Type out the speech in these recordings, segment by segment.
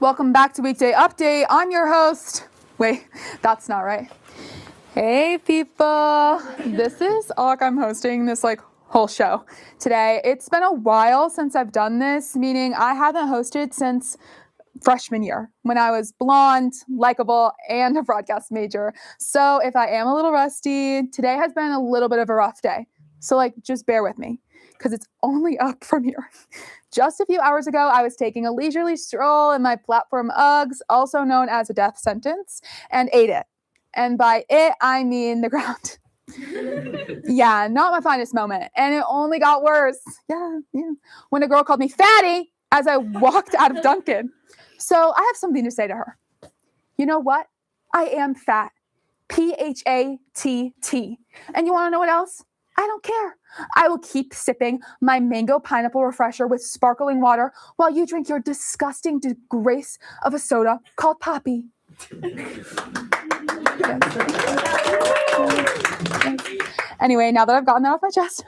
Welcome back to Weekday Update. I'm your host. Wait, that's not right. Hey people, this is Alec. I'm hosting this whole show today. It's been a while since I've done this, meaning I haven't hosted since freshman year when I was blonde, likable, and a broadcast major. So if I am a little rusty, today has been a little bit of a rough day. So just bear with me because it's only up from here. Just a few hours ago, I was taking a leisurely stroll in my platform Uggs, also known as a death sentence, and ate it. And by it, I mean the ground. Yeah, not my finest moment. And it only got worse. Yeah. When a girl called me fatty as I walked out of Dunkin'. So I have something to say to her. You know what? I am fat. PHATT. And you want to know what else? I don't care. I will keep sipping my mango pineapple refresher with sparkling water while you drink your disgusting disgrace of a soda called Poppy. Anyway, now that I've gotten that off my chest,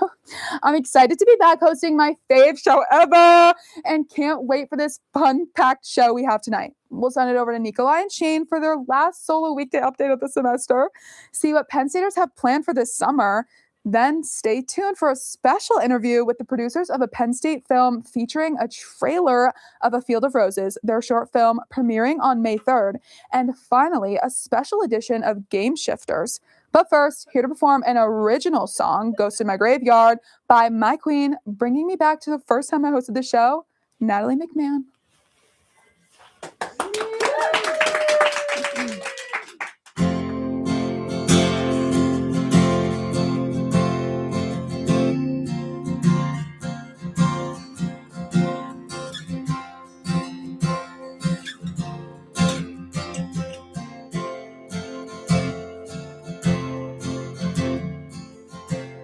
I'm excited to be back hosting my fave show ever and can't wait for this fun-packed show we have tonight. We'll send it over to Nikolai and Shane for their last solo weekday update of the semester, see what Penn Staters have planned for this summer, then stay tuned for a special interview with the producers of a Penn State film featuring a trailer of A Field of Roses, their short film premiering on May 3rd, and finally, a special edition of Game Shifters. But first, here to perform an original song, Ghost in My Graveyard, by my queen, bringing me back to the first time I hosted the show, Natalie McMahon.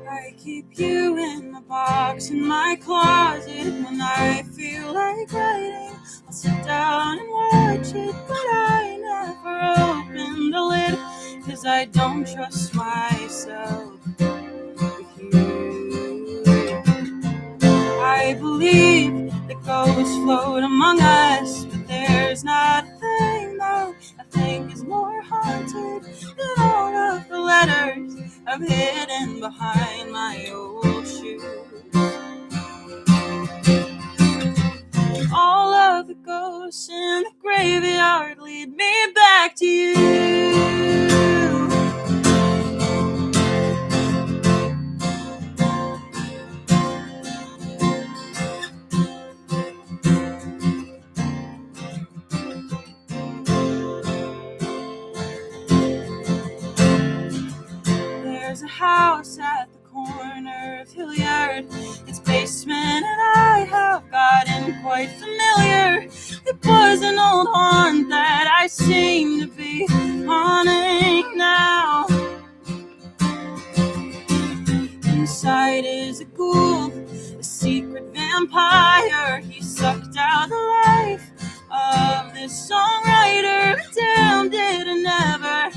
I keep you in the box in my closet. When I feel like writing, I'll sit down and watch it, but I never open the lid, 'cause I don't trust myself with you. I believe that ghosts float among us, but there's not a thing that I think is more haunted than all of the letters I've hidden behind my old shoes. All of the ghosts in the graveyard lead me back to you. There's a house at the corner of Hilliard. Its basement and I have gotten quite familiar. It was an old haunt that I seem to be haunting now. Inside is a ghoul, a secret vampire. He sucked out the life of this songwriter. Damn, did I never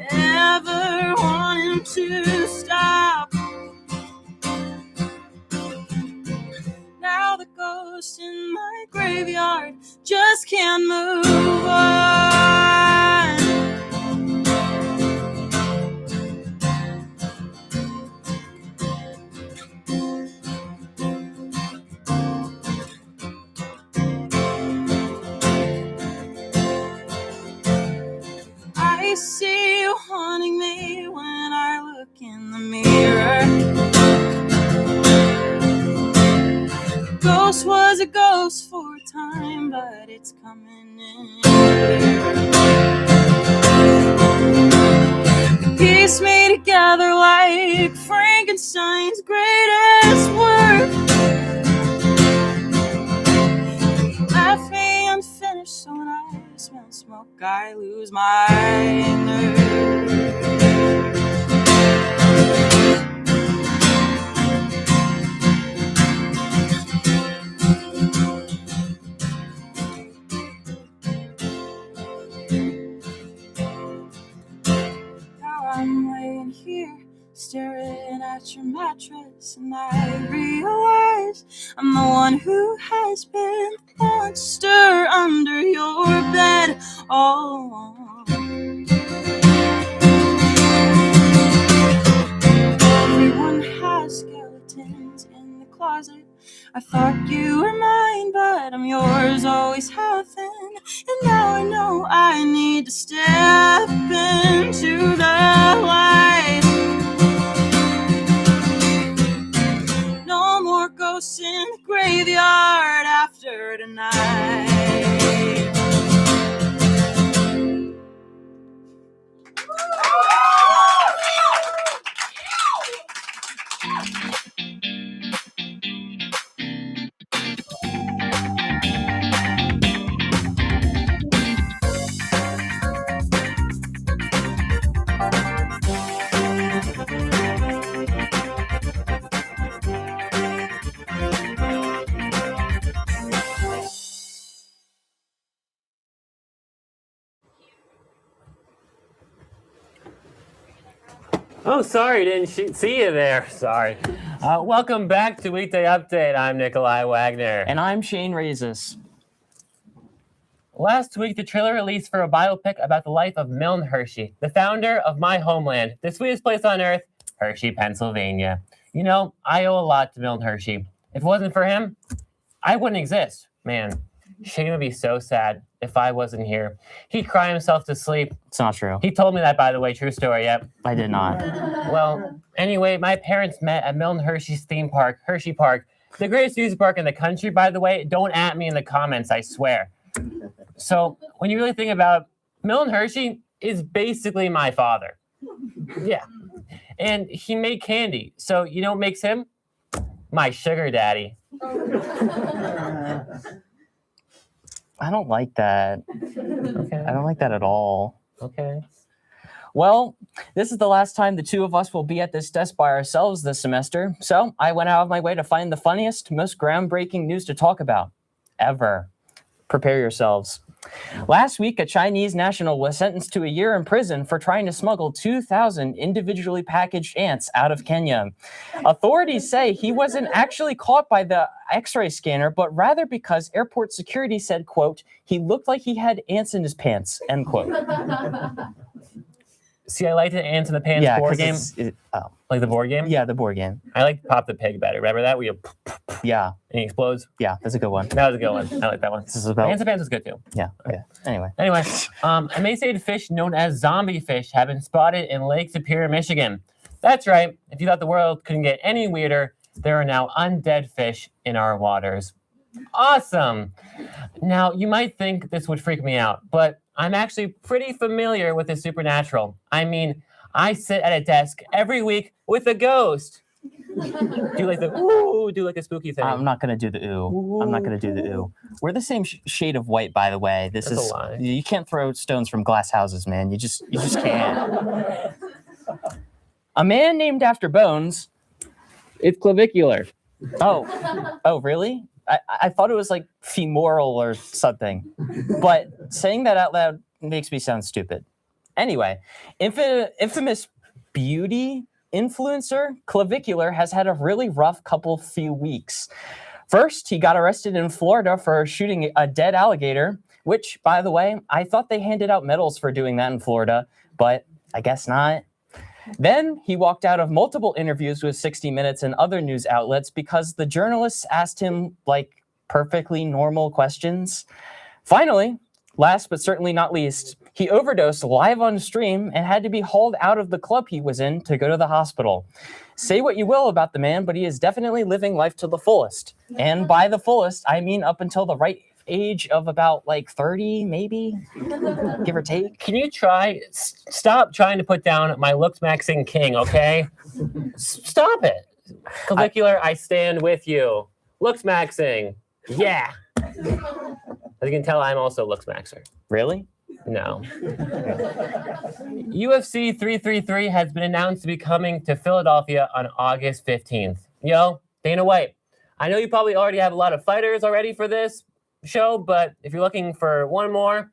ever want him to stop. Now the ghost in my graveyard just can't move on. I see you haunting me when I look in the mirror. The ghost was a ghost for a time, but it's coming in clear. You piece me together like Frankenstein's greatest work. You left me unfinished, so when I smell smoke, I lose my nerve. Now I'm laying here, staring at your mattress, and I realize lies. I'm the one who has been the monster under your bed all along. Everyone has skeletons in the closet. I thought you were mine, but I'm yours, always have been. And now I know I need to step into the light. No more ghosts in the graveyard after tonight. Oh, sorry, didn't see you there. Sorry. Welcome back to Weekday Update. I'm Nikolai Wagner. And I'm Shane Razes. Last week, the trailer released for a biopic about the life of Milton Hershey, the founder of my homeland, the sweetest place on earth, Hershey, Pennsylvania. You know, I owe a lot to Milton Hershey. If it wasn't for him, I wouldn't exist. Man, Shane would be so sad if I wasn't here. He'd cry himself to sleep. It's not true. He told me that, by the way. True story, yep. I did not. Well, anyway, my parents met at Milton Hershey's theme park, Hershey Park. The greatest music park in the country, by the way. Don't at me in the comments, I swear. So when you really think about it, Milton Hershey is basically my father. Yeah. And he made candy. So you know what makes him? My sugar daddy. I don't like that. Okay. I don't like that at all. Okay. Well, this is the last time the two of us will be at this desk by ourselves this semester, so I went out of my way to find the funniest, most groundbreaking news to talk about ever. Prepare yourselves. Last week, a Chinese national was sentenced to a year in prison for trying to smuggle 2,000 individually packaged ants out of Kenya. Authorities say he wasn't actually caught by the X-ray scanner, but rather because airport security said, quote, he looked like he had ants in his pants, end quote. See, I like the Ants in the Pants board game. Like the board game? Yeah, the board game. I like Pop the Pig better. Remember that? Where you Yeah. and he explodes? Yeah, that's a good one. That was a good one. I like that one. This is about... Ants in the Pants was good too. Yeah, okay. Anyway. Emaciated fish known as zombie fish have been spotted in Lake Superior, Michigan. That's right. If you thought the world couldn't get any weirder, there are now undead fish in our waters. Awesome. Now, you might think this would freak me out, but I'm actually pretty familiar with the supernatural. I mean, I sit at a desk every week with a ghost. Do you like the ooh? Do you like the spooky thing? I'm not gonna do the ooh. Ooh. I'm not gonna do the ooh. We're the same shade of white, by the way. That's a lie. You can't throw stones from glass houses, man. You just can't. A man named after Bones. It's clavicular. Oh, really? I thought it was like femoral or something. But saying that out loud makes me sound stupid. Anyway, infamous beauty influencer Clavicular has had a really rough few weeks. First, he got arrested in Florida for shooting a dead alligator, which, by the way, I thought they handed out medals for doing that in Florida, but I guess not. Then he walked out of multiple interviews with 60 Minutes and other news outlets because the journalists asked him, like, perfectly normal questions. Finally, last but certainly not least, he overdosed live on stream and had to be hauled out of the club he was in to go to the hospital. Say what you will about the man, but he is definitely living life to the fullest. And by the fullest, I mean up until the right age of about like 30, maybe, give or take. Can you stop trying to put down my looks maxing king, okay? Stop it. Clavicular, I stand with you. Looks maxing. Yeah. As you can tell, I'm also looks maxer. Really? No. UFC 333 has been announced to be coming to Philadelphia on August 15th. Yo, Dana White, I know you probably already have a lot of fighters already for this show, but if you're looking for one more,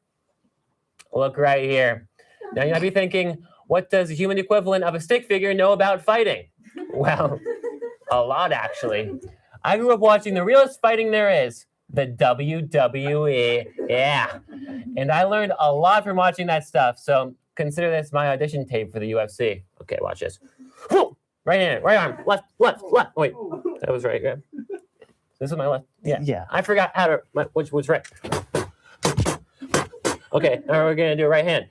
look right here. Now you might be thinking, what does the human equivalent of a stick figure know about fighting? Well, a lot actually. I grew up watching the realest fighting there is, the WWE. Yeah. And I learned a lot from watching that stuff. So consider this my audition tape for the UFC. Okay, watch this. Right hand, right arm, left. Wait, that was right. Yeah. This is my left. Yeah. Yeah. I forgot how to, which was right. Okay, now we're going to do right hand.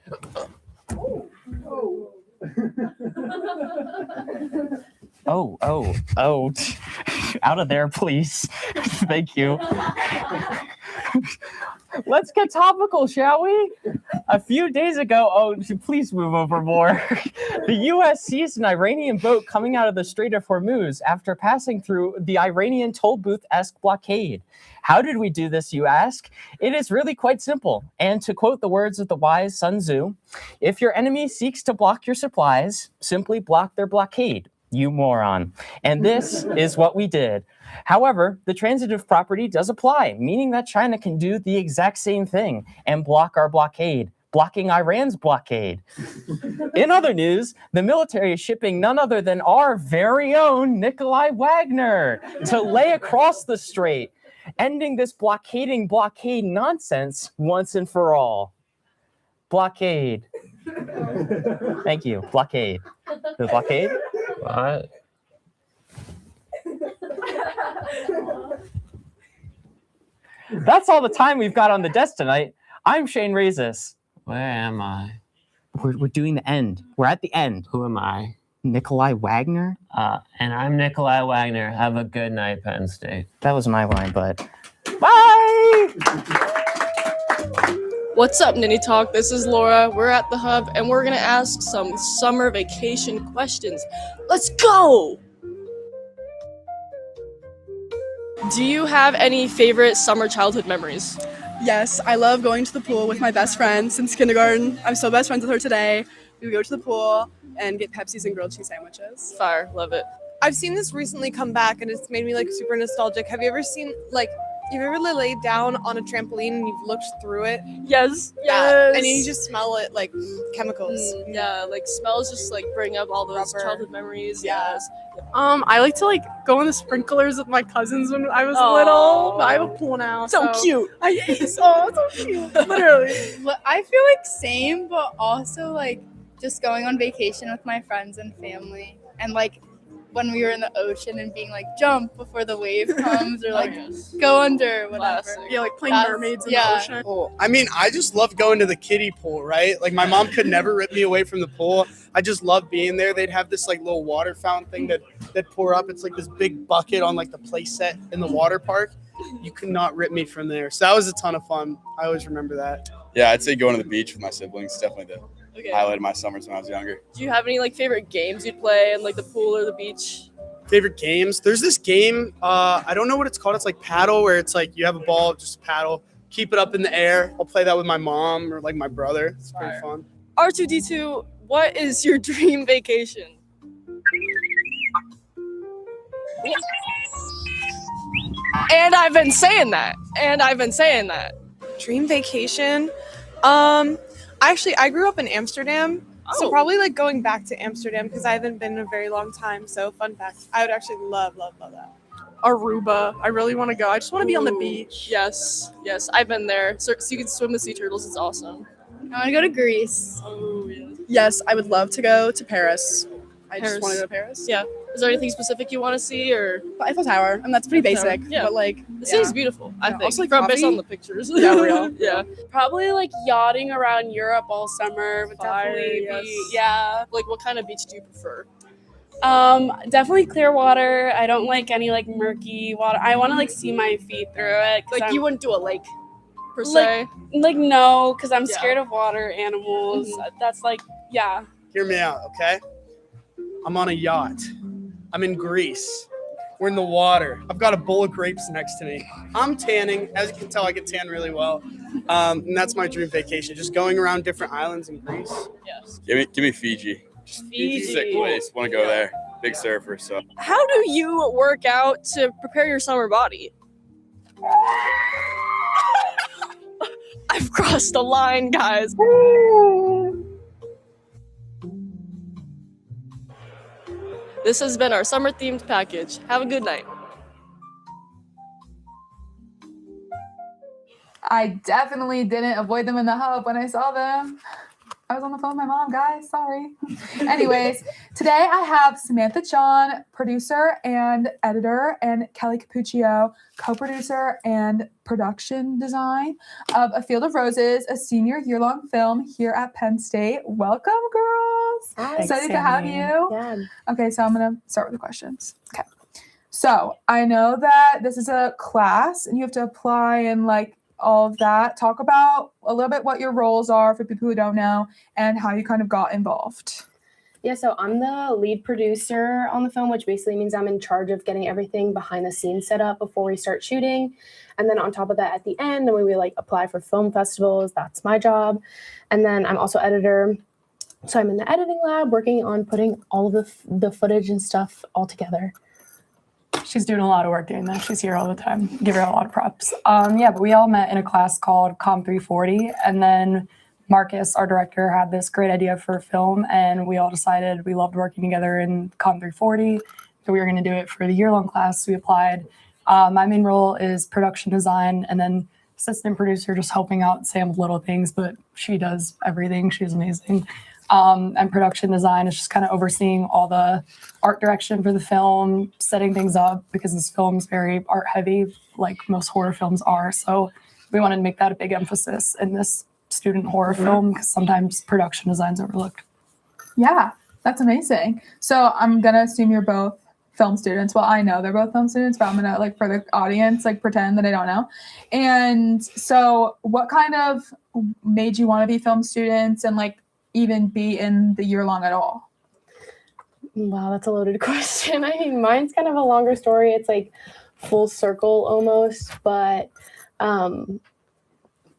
Oh. Out of there, please. Thank you. Let's get topical, shall we? A few days ago, please move over more. The U.S. seized an Iranian boat coming out of the Strait of Hormuz after passing through the Iranian toll booth-esque blockade. How did we do this, you ask? It is really quite simple. And to quote the words of the wise Sun Tzu, if your enemy seeks to block your supplies, simply block their blockade. You moron. And this is what we did. However, the transitive property does apply, meaning that China can do the exact same thing and block our blockade, blocking Iran's blockade. In other news, the military is shipping none other than our very own Nikolai Wagner to lay across the strait, ending this blockade nonsense once and for all. Blockade. Thank you. Blockade. The blockade? What? That's all the time we've got on the desk tonight. I'm Shane Rezis. Where am I? We're doing the end. We're at the end. Who am I? Nikolai Wagner? And I'm Nikolai Wagner. Have a good night, Penn State. That was my line, but bye! What's up, Nittany Talk? This is Laura. We're at the Hub, and we're going to ask some summer vacation questions. Let's go! Do you have any favorite summer childhood memories? Yes, I love going to the pool with my best friend since kindergarten. I'm still best friends with her today. We would go to the pool and get Pepsis and grilled cheese sandwiches. Fire, love it. I've seen this recently come back and it's made me like super nostalgic. Have you ever seen you've ever laid down on a trampoline and you've looked through it? Yes. And you just smell it like chemicals. Yeah, like smells just like bring up all those Rubber. childhood memories. Yeah. Yes. I like to go in the sprinklers with my cousins when I was Aw. little. But I have a pool now. So cute. So cute. Literally. Well, I feel like same, but also just going on vacation with my friends and family, and when we were in the ocean and being jump before the wave comes, or go under, whatever. Classic. Yeah, playing That's- mermaids in yeah. the ocean. Oh, I mean, I just love going to the kiddie pool, right? Like my mom could never rip me away from the pool. I just love being there. They'd have this little water fountain thing that pour up. It's this big bucket on the play set in the water park. You could not rip me from there. So that was a ton of fun. I always remember that. Yeah, I'd say going to the beach with my siblings, definitely the Okay. highlight of my summers when I was younger. Do you have any favorite games you'd play in the pool or the beach? Favorite games? There's this game. I don't know what it's called. It's paddle, where it's you have a ball, just paddle, keep it up in the air. I'll play that with my mom or my brother. It's pretty fun. R2D2, what is your dream vacation? And I've been saying that. Dream vacation. Actually, I grew up in Amsterdam. So Oh. probably going back to Amsterdam because I haven't been in a very long time. So fun fact. I would actually love that. Aruba. I really want to go. I just want to be on the Ooh, beach. Yes, I've been there. So you can swim with sea turtles. It's awesome. I want to go to Greece. Oh, yeah. Yes, I would love to go to Paris. I Paris. just want to go to Paris. Yeah. Is there anything specific you want to see, or The Eiffel Tower. And that's pretty Eiffel Tower, basic. yeah. But the city's beautiful? I Yeah, think. also, From based coffee. on the pictures. Yeah, real. Yeah. Probably yachting around Europe all summer would Fire, definitely yes. be, yeah. What kind of beach do you prefer? Definitely clear water. I don't like any murky water. I want to see my feet through it. 'Cause You wouldn't do a lake, per se. no, because I'm Yeah. scared of water animals. That's yeah. Hear me out, okay? I'm on a yacht. I'm in Greece. We're in the water. I've got a bowl of grapes next to me. I'm tanning. As you can tell, I can tan really well. And that's my dream vacation, just going around different islands in Greece. Yes. Give me Fiji. Fiji. Sick place. Want to go there. Big surfer, so. How do you work out to prepare your summer body? I've crossed the line, guys. This has been our summer themed package. Have a good night. I definitely didn't avoid them in the hub when I saw them. I was on the phone with my mom, guys. Sorry. Anyways, today I have Samantha John, producer and editor, and Kelly Capuccio, co-producer and production design of A Field of Roses, a senior year-long film here at Penn State. Welcome, girls. Hi. Excited to have you. Yeah. Okay, so I'm going to start with the questions. Okay. So I know that this is a class and you have to apply and like all of that. Talk about a little bit what your roles are for people who don't know and how you kind of got involved. Yeah, so I'm the lead producer on the film, which basically means I'm in charge of getting everything behind the scenes set up before we start shooting. And then on top of that, at the end, when we like apply for film festivals, that's my job. And then I'm also editor. So I'm in the editing lab working on putting all of the footage and stuff all together. She's doing a lot of work doing that. She's here all the time. Give her a lot of props. But we all met in a class called Com 340. And then Marcus, our director, had this great idea for a film. And we all decided we loved working together in Com 340. So we were going to do it for the year-long class. We applied. My main role is production design. And then assistant producer, just helping out Sam with little things. But she does everything. She's amazing. And production design is just kind of overseeing all the art direction for the film, setting things up because this film is very art heavy, like most horror films are. So we wanted to make that a big emphasis in this student horror film because sometimes production design's overlooked. Yeah, that's amazing. So I'm going to assume you're both film students. Well, I know they're both film students, but I'm going to like for the audience, like pretend that I don't know. And so what kind of made you want to be film students and like even be in the year long at all? Wow, that's a loaded question. I mean, mine's kind of a longer story. It's like full circle almost, but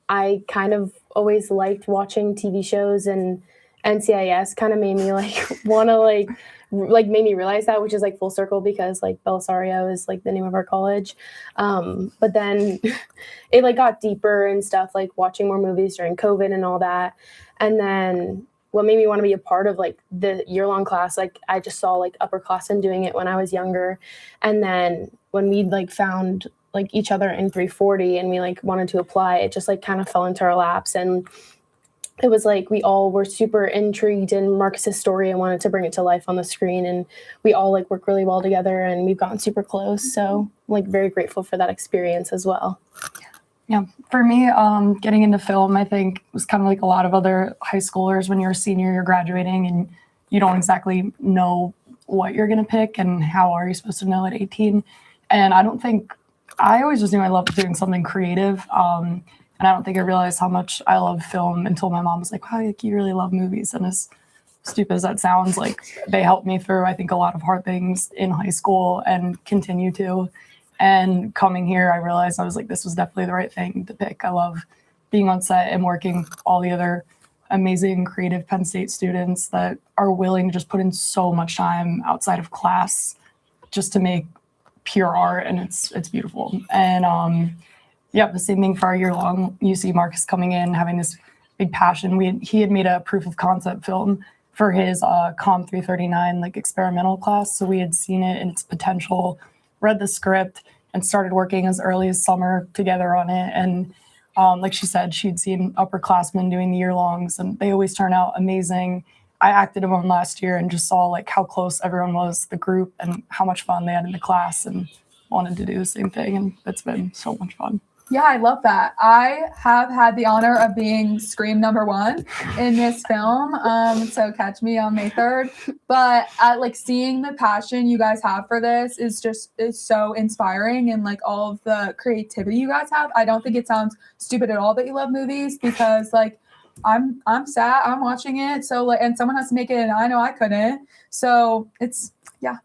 I kind of always liked watching TV shows, and NCIS kind of made me like want to like made me realize that, which is like full circle because like BELLISARIO is like the name of our college. But then it like got deeper and stuff, like watching more movies during COVID and all that. And then what made me want to be a part of like the year-long class, like I just saw like upperclassmen doing it when I was younger. And then when we like found like each other in 340 and we like wanted to apply, it just like kind of fell into our laps. And it was like we all were super intrigued in Marcus's story and wanted to bring it to life on the screen. And we all like work really well together and we've gotten super close. So I'm like very grateful for that experience as well. Yeah, for me, getting into film, I think was kind of like a lot of other high schoolers. When you're a senior, you're graduating and you don't exactly know what you're going to pick and how are you supposed to know at 18. And I always just knew I loved doing something creative. And I don't think I realized how much I love film until my mom was like, wow, you really love movies. And as stupid as that sounds, like they helped me through, I think, a lot of hard things in high school and continue to. And coming here, I realized I was like, this was definitely the right thing to pick. I love being on set and working with all the other amazing, creative Penn State students that are willing to just put in so much time outside of class just to make pure art, and it's beautiful. And the same thing for our year long. You see Marcus coming in, having this big passion. He had made a proof of concept film for his Com 339 like experimental class, so we had seen it and its potential, read the script, and started working as early as summer together on it. And like she said, she'd seen upperclassmen doing the year-longs, and they always turn out amazing. I acted in one last year and just saw like how close everyone was, the group, and how much fun they had in the class, and wanted to do the same thing. And it's been so much fun. Yeah, I love that. I have had the honor of being scream number 1 in this film. So catch me on May 3rd. But like seeing the passion you guys have for this is so inspiring, and like all of the creativity you guys have. I don't think it sounds stupid at all that you love movies, because like I'm sad, I'm watching it. So like, and someone has to make it, and I know I couldn't. So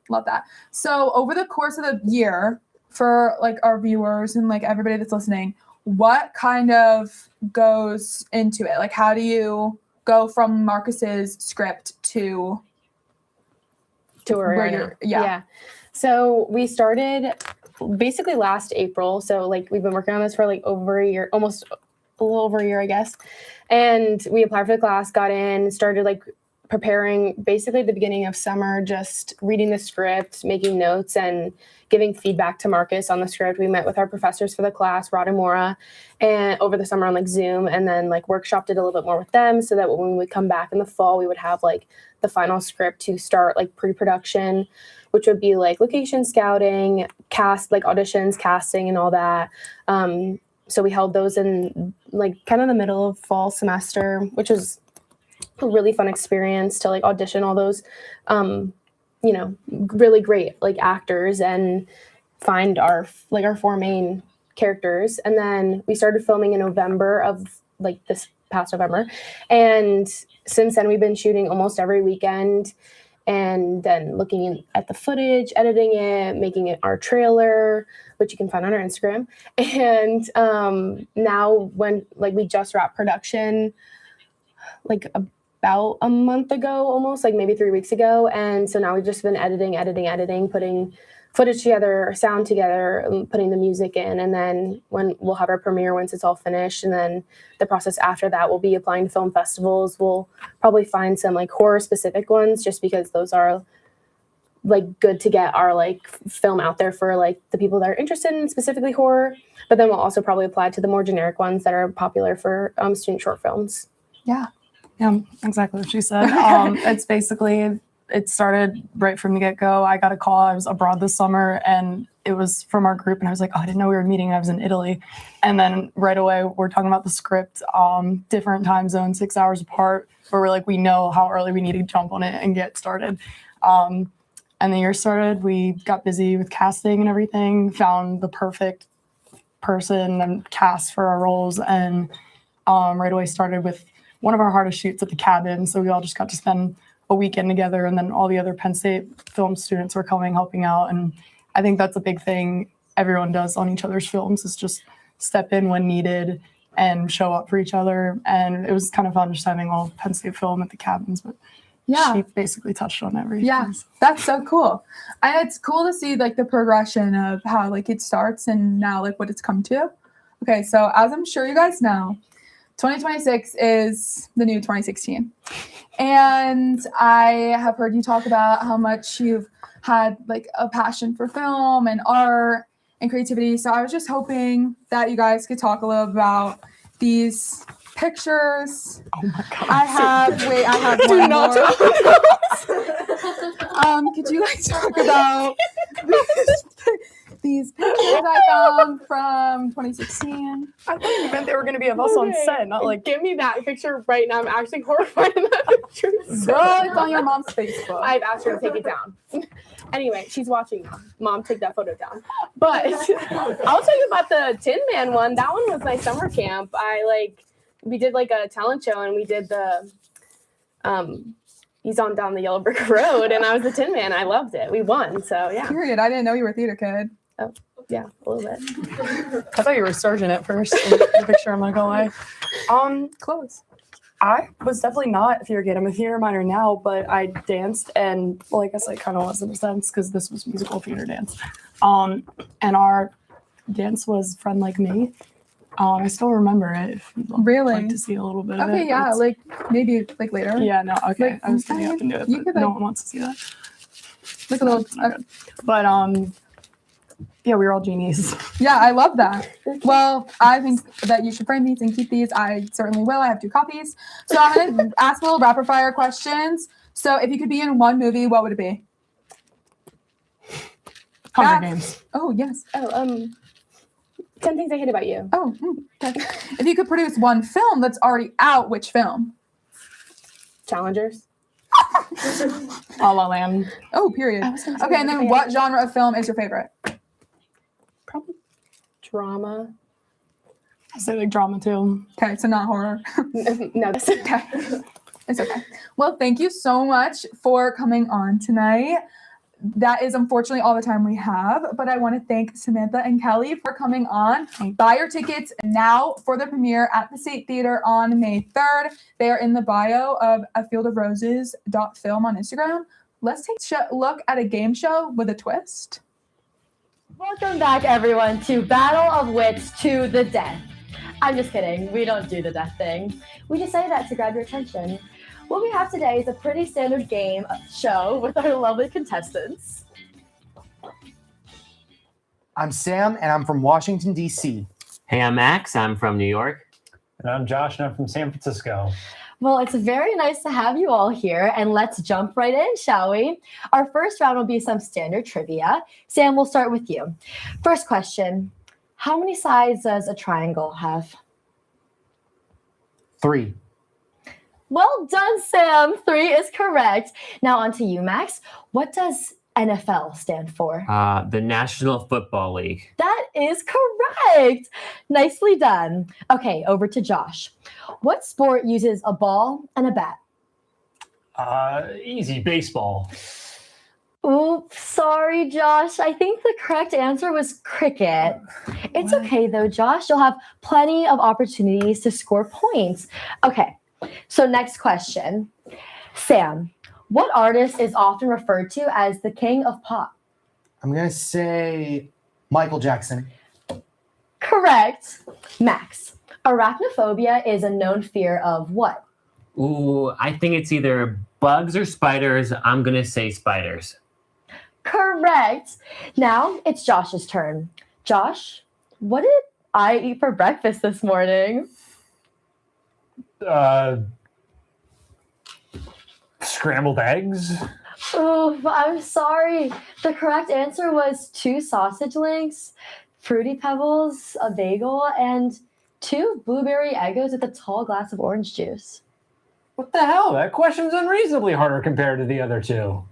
love that. So over the course of the year, for like our viewers and like everybody that's listening, what kind of goes into it? Like, how do you go from Marcus's script to where where you're yeah. So we started basically last April. So like we've been working on this for like over a year, almost a little over a year, I guess. And we applied for the class, got in, started like preparing basically at the beginning of summer, just reading the script, making notes, and giving feedback to Marcus on the script. We met with our professors for the class, Rod and Mora, and over the summer on like Zoom, and then like workshopped it a little bit more with them so that when we would come back in the fall, we would have like the final script to start like pre-production, which would be like location scouting, cast, like auditions, casting, and all that. So we held those in like kind of the middle of fall semester, which was a really fun experience to like audition all those, you know, really great like actors and find our 4 main characters. And then we started filming in November of like this past November. And since then we've been shooting almost every weekend and then looking at the footage, editing it, making it our trailer, which you can find on our Instagram. And now when like we just wrapped production, like about a month ago, almost like maybe 3 weeks ago. And so now we've just been editing, putting footage together, sound together, putting the music in. And then when we'll have our premiere once it's all finished. And then the process after that will be applying to film festivals. We'll probably find some like horror specific ones just because those are like good to get our like film out there for like the people that are interested in specifically horror. But then we'll also probably apply to the more generic ones that are popular for student short films. Yeah, exactly what she said. It's basically, it started right from the get-go. I got a call. I was abroad this summer, and it was from our group, and I was like, oh, I didn't know we were meeting. I was in Italy. And then right away, we're talking about the script, different time zones, 6 hours apart, where we're like, we know how early we need to jump on it and get started. And the year started, we got busy with casting and everything, found the perfect person and cast for our roles, and right away started with one of our hardest shoots at the cabin. So we all just got to spend a weekend together, and then all the other Penn State film students were coming, helping out. And I think that's a big thing everyone does on each other's films, is just step in when needed and show up for each other. And it was kind of fun just having all Penn State film at the cabins, but she basically touched on everything. Yeah, that's so cool. And it's cool to see like the progression of how like it starts and now like what it's come to. Okay, so as I'm sure you guys know, 2026 is the new 2016. And I have heard you talk about how much you've had like a passion for film and art and creativity. So I was just hoping that you guys could talk a little about these pictures. Oh my God. I have one more. Could you like talk about these pictures I found from 2016? I thought you meant they were going to be of us on set, not like. Give me that picture right now. I'm actually horrified in that picture. Girl, it's on your mom's Facebook. I've asked her to take it down. Anyway, she's watching now. Mom, take that photo down. But I'll tell you about the Tin Man one. That one was my summer camp. We did like a talent show, and we did the He's on Down the Yellow Brick Road, and I was the Tin Man. I loved it. We won, so yeah. Period. I didn't know you were a theater kid. Oh, yeah, a little bit. I thought you were a surgeon at first in the picture. I'm not gonna lie. Close. I was definitely not a theater kid. I'm a theater minor now, but I danced, and well, I guess I kind of was in a sense because this was musical theater dance. And our dance was Friend Like Me. I still remember it. If you'd like to see a little bit of it. Okay, yeah, like maybe like later. Yeah, no, okay. Like, I was getting up into it, you but could, no like- one wants to see that. Like a little. But yeah, we were all genies. Yeah, I love that. Well, I think that you should frame these and keep these. I certainly will. I have 2 copies. So I'm going to ask little rapid fire questions. So if you could be in one movie, what would it be? Hunger Games. Oh, yes. 10 Things I Hate About You. Oh, okay. If you could produce one film that's already out, which film? Challengers. La La Land. Oh, period. Okay, and then what genre of film is your favorite? Probably drama. I say like drama too. Okay, so not horror. No, that's okay. It's okay. Well, thank you so much for coming on tonight. That is unfortunately all the time we have, but I want to thank Samantha and Kelly for coming on. Buy your tickets now for the premiere at the State Theater on May 3rd. They are in the bio of afieldofroses.film on Instagram. Let's take a look at a game show with a twist. Welcome back, everyone, to Battle of Wits to the Death. I'm just kidding. We don't do the death thing. We just say that to grab your attention. What we have today is a pretty standard game show with our lovely contestants. I'm Sam, and I'm from Washington, D.C. Hey, I'm Max. I'm from New York. And I'm Josh, and I'm from San Francisco. Well, it's very nice to have you all here, and let's jump right in, shall we? Our first round will be some standard trivia. Sam, we'll start with you. First question, how many sides does a triangle have? 3. Well done, Sam. 3 is correct. Now on to you, Max. What does NFL stand for? The National Football League. That is correct. Nicely done. Okay, over to Josh. What sport uses a ball and a bat? Easy, baseball. Oops, sorry, Josh. I think the correct answer was cricket. It's okay though, Josh. You'll have plenty of opportunities to score points. Okay, so next question. Sam, what artist is often referred to as the king of pop? I'm going to say Michael Jackson. Correct. Max, arachnophobia is a known fear of what? Ooh, I think it's either bugs or spiders. I'm going to say spiders. Correct. Now it's Josh's turn. Josh, what did I eat for breakfast this morning? Scrambled eggs. Ooh, I'm sorry. The correct answer was 2 sausage links, Fruity Pebbles, a bagel, and 2 blueberry Eggos with a tall glass of orange juice. What the hell? That question's unreasonably harder compared to the other 2.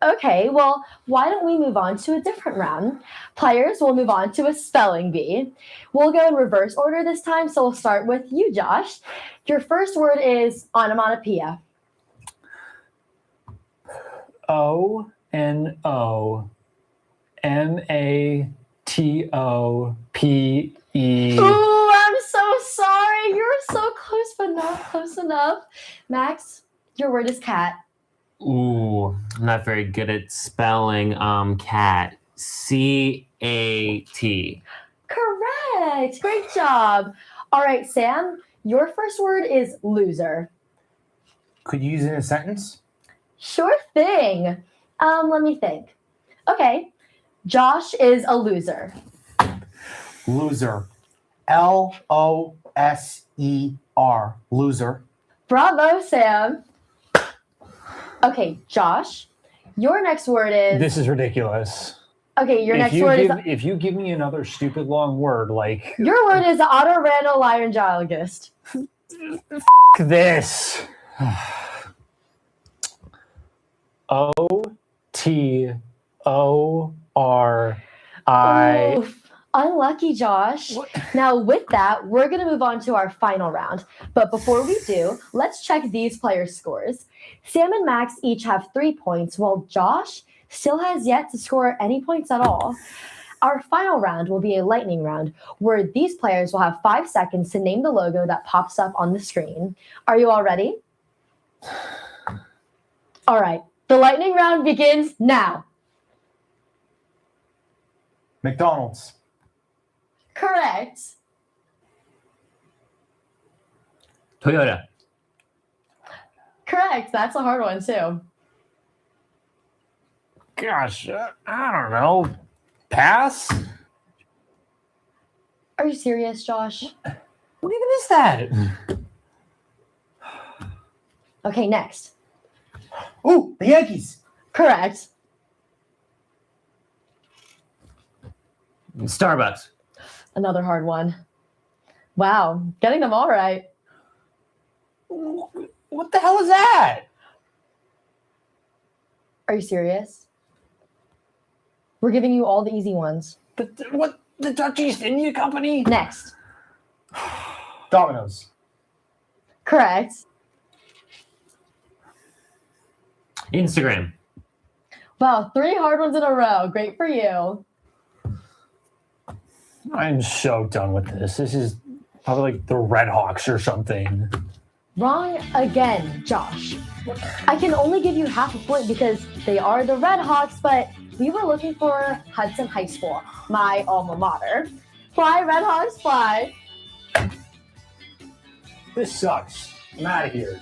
Okay, well, why don't we move on to a different round? Players will move on to a spelling bee. We'll go in reverse order this time, so we'll start with you, Josh. Your first word is onomatopoeia. ONOMATOPE. Ooh, I'm so sorry. You're so close, but not close enough. Max, your word is cat. Ooh, I'm not very good at spelling cat. C-A-T. Correct. Great job. All right, Sam, your first word is loser. Could you use it in a sentence? Sure thing. Let me think. Okay, Josh is a loser. Loser. L-O-S-E-R. Loser. Bravo, Sam. Okay, Josh, your next word is... This is ridiculous. Okay, your next word is... If you give me another stupid long word, like... Your word is otorhinolaryngologist. This. O-T-O-R-I... Oof. Unlucky, Josh. What? Now, with that, we're going to move on to our final round. But before we do, let's check these players' scores. Sam and Max each have 3 points, while Josh still has yet to score any points at all. Our final round will be a lightning round, where these players will have 5 seconds to name the logo that pops up on the screen. Are you all ready? All right. The lightning round begins now. McDonald's. Correct. Toyota. Correct. That's a hard one, too. Gosh, I don't know. Pass? Are you serious, Josh? What even is that? Okay, next. Ooh, the Yankees. Correct. Starbucks. Another hard one. Wow, getting them all right. What the hell is that? Are you serious? We're giving you all the easy ones. What? The Dutch East India Company? Next. Domino's. Correct. Instagram. Wow, 3 hard ones in a row. Great for you. I'm so done with this. This is probably like the Red Hawks or something. Wrong again, Josh. I can only give you half a point because they are the Red Hawks, but we were looking for Hudson High School, my alma mater. Fly, Red Hawks, fly. This sucks. I'm out of here.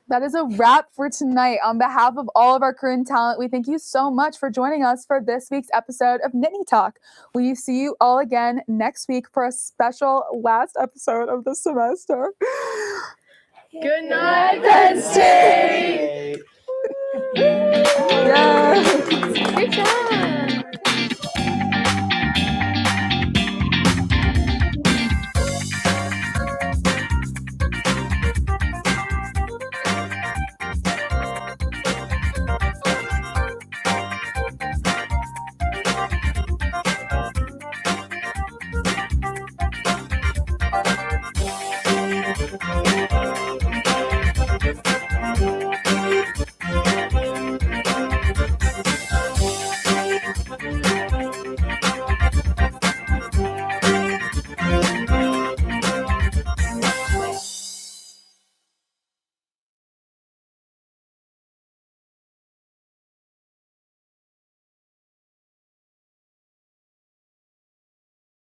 That is a wrap for tonight. On behalf of all of our crew and talent, we thank you so much for joining us for this week's episode of Nittany Talk. We see you all again next week for a special last episode of the semester. Good night, Penn State. Yeah. Great job.